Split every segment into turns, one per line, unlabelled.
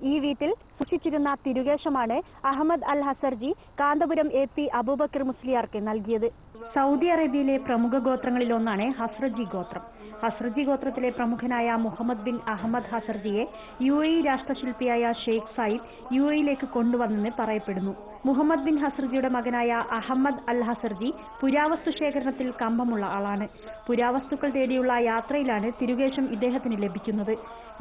ഈ വീട്ടിൽ സൂക്ഷിച്ചിരുന്ന തിരുകേശമാണ് അഹമ്മദ് അൽ ഹസർജി കാന്തപുരം AP അബൂബക്കർ മുസ്ലിയാർക്ക് നൽകിയത്. സൗദി അറേബ്യയിലെ പ്രമുഖ ഗോത്രങ്ങളിൽ ഒന്നാണ് ഹസ്രജി ഗോത്രം. ഹസ്രജി ഗോത്രത്തിലെ പ്രമുഖനായ മുഹമ്മദ് ബിൻ അഹമ്മദ് ഹസർജിയെ UAE രാഷ്ട്രശില്പിയായ ഷെയ്ഖ് സായിദ് UAEയിലേക്ക് കൊണ്ടുവന്നെന്ന് പറയപ്പെടുന്നു. മുഹമ്മദ് ബിൻ ഹസർജിയുടെ മകനായ അഹമ്മദ് അൽ ഹസർജി പുരാവസ്തു ശേഖരണത്തിൽ കമ്പമുള്ള ആളാണ്. പുരാവസ്തുക്കൾ തേടിയുള്ള യാത്രയിലാണ് തിരുകേശം ഇദ്ദേഹത്തിന് ലഭിക്കുന്നത്.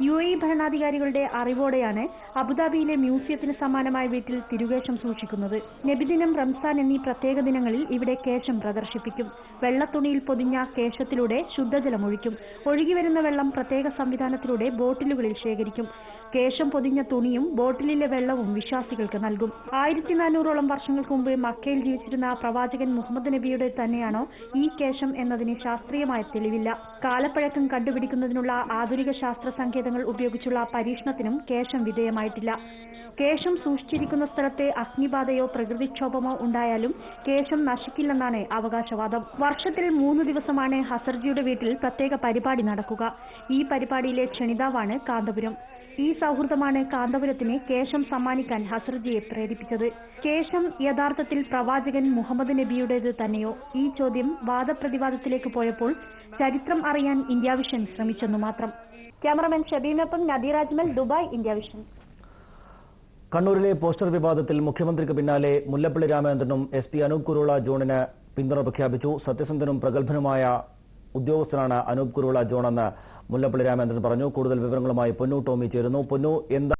UAE ഭരണാധികാരികളുടെ അറിവോടെയാണ് അബുദാബിയിലെ മ്യൂസിയത്തിന് സമാനമായ വീട്ടിൽ തിരുകേശം സൂക്ഷിക്കുന്നത്. നബിദിനം, റംസാൻ എന്നീ പ്രത്യേക ദിനങ്ങളിൽ ഇവിടെ കേശം പ്രദർശിപ്പിക്കും. വെള്ളത്തുണിയിൽ പൊതിഞ്ഞ കേശത്തിലൂടെ ശുദ്ധജലം ഒഴിക്കും. ഒഴുകിവരുന്ന വെള്ളം പ്രത്യേക സംവിധാനത്തിലൂടെ ബോട്ടിലുകളിൽ ശേഖരിക്കും. കേശം പൊതിഞ്ഞ തുണിയും ബോട്ടിലിലെ വെള്ളവും വിശ്വാസികൾക്ക് നൽകും. 1400ഓളം വർഷങ്ങൾക്ക് മുമ്പ് മക്കയിൽ ജീവിച്ചിരുന്ന പ്രവാചകൻ മുഹമ്മദ് നബിയുടെ തന്നെയാണോ ഈ കേശം എന്നതിന് ശാസ്ത്രീയമായ തെളിവില്ല. കാലപ്പഴക്കം കണ്ടുപിടിക്കുന്നതിനുള്ള ആധുനിക ശാസ്ത്ര സങ്കേതങ്ങൾ ഉപയോഗിച്ചുള്ള പരീക്ഷണത്തിനും കേശം വിധേയമായിട്ടില്ല. കേശം സൂക്ഷിച്ചിരിക്കുന്ന സ്ഥലത്തെ അഗ്നിബാധയോ പ്രകൃതിക്ഷോഭമോ ഉണ്ടായാലും കേശം നശിക്കില്ലെന്നാണ് അവകാശവാദം. വർഷത്തിൽ 3 ദിവസമാണ് ഹസർജിയുടെ വീട്ടിൽ പ്രത്യേക പരിപാടി നടക്കുക. ഈ പരിപാടിയിലെ ക്ഷണിതാവാണ് കാന്തപുരം. ഈ സൗഹൃദമാണ് കാന്തപുരത്തിന് കേശം സമ്മാനിക്കാൻ ഹസർജിയെ പ്രേരിപ്പിച്ചത്. കേശം യഥാർത്ഥത്തിൽ പ്രവാചകൻ മുഹമ്മദ് നബിയുടേത് തന്നെയോ? ഈ ചോദ്യം വാദപ്രതിവാദത്തിലേക്ക് പോയപ്പോൾ ചരിത്രം അറിയാൻ ഇന്ത്യ വിഷൻ ശ്രമിച്ചെന്നു മാത്രം. ക്യാമറമാൻ ഷബീനൊപ്പം നദീർ അജ്മൽ, ദുബായ്, ഇന്ത്യ വിഷൻ.
കണ്ണൂരിലെ പോസ്റ്റർ വിവാദത്തിൽ മുഖ്യമന്ത്രിക്ക് പിന്നാലെ മുല്ലപ്പള്ളി രാമചന്ദ്രനും SP അനൂപ് കുരുള ജോണിന് പിന്തുണ പ്രഖ്യാപിച്ചു. സത്യസന്ധനും പ്രഗത്ഭനുമായ ഉദ്യോഗസ്ഥനാണ് അനൂപ് കുരുള ജോൺ എന്ന് മുല്ലപ്പള്ളി രാമചന്ദ്രൻ പറഞ്ഞു. കൂടുതൽ വിവരങ്ങളുമായി പൊന്നു ടോമി ചേരുന്നു. പൊന്നു, എന്താ